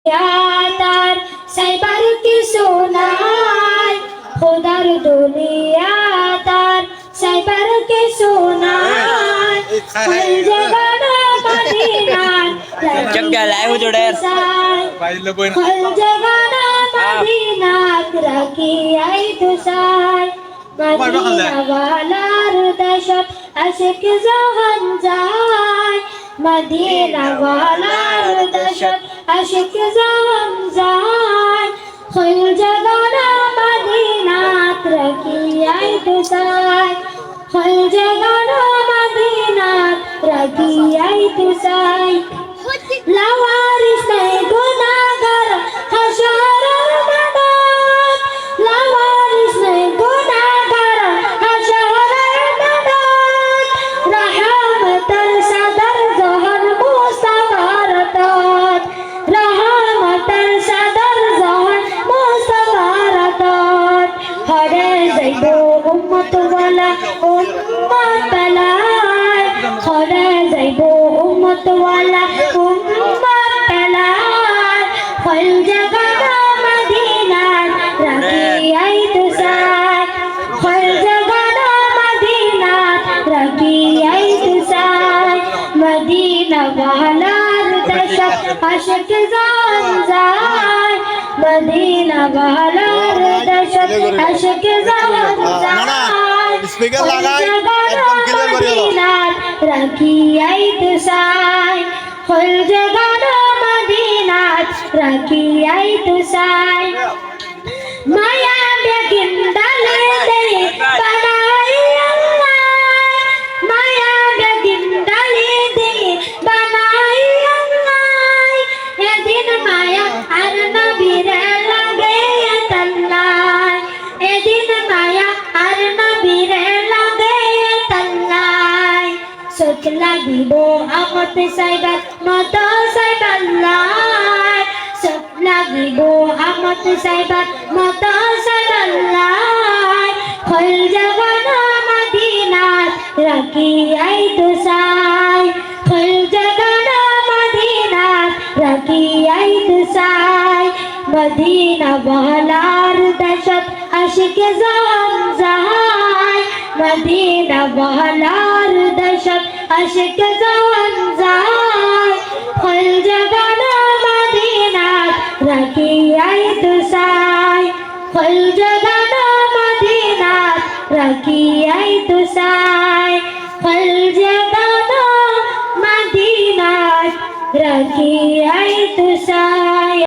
তার সাইবার কিছু নাই খোদার দুনিয়া তার সাইবার কিছু নাই হল জগানা মদিনার चक्का लाए हो जोड़े হল জগানা মদিনার রাখি আই তুষার মদিনা ওয়ালার দেশত আশিক জাহান যায় মদিনা ওয়ালার দেশত আশিক জাহান যায় হল জগানা মদিনাত রাখি আই তুষার হল জগানা মদিনাত রাখি আই তুষার লাওয়ারিস নাই গুনাহগার হাশারের ময়দান লাওয়ারিস নাই গুনাহগার হাশারের ময়দান রহমতের সাদর জহর মুস্তাফার তাত রহমতের সাদর জহর মুস্তাফার তাত হরে যাইবো উম্মত ওয়ালা উম্মত পালায় হরে যাইবো উম্মত ওয়ালা হল জগানা মদিনার রাখি আই তুষার হল জগানা মদিনার রাখি আই তুষার মদিনা ওয়ালার দেশত আশিক জান যায় মদিনা ওয়ালার দেশত আশিক জান যায় স্পিকার লাগাই একদম ক্লিয়ার করিও মদিনার রাখি আই তুষার হল জগানা মদিনাত রাখি আই তুষার মায়া বেগিন ডালে দে বানাই আল্লাহ মায়া বেগিন ডালে দে বানাই আল্লাহ এদিন মায়া আর নবীরে লাগে তাল্লাহ এদিন মায়া আর নবীরে লাগে তাল্লাহ চোখ লাগিব আমত সাইবার মত সাইবার লাই চোখ লাগিব আমত সাইবার মত সাইবার লাই হল জগানা মদিনাত রাখি আই তুষার হল জগানা মদিনাত রাখি আই তুষার মদিনা ওয়ালার দেশত আশিক জান যায় মদিনা ওয়ালার দেশত আশিক জান যায় হল জগানা মদিনাত রাখি আই তুষার হল জগানা মদিনাত রাখি আই তুষার হল জগানা মদিনাত রাখি আই তুষার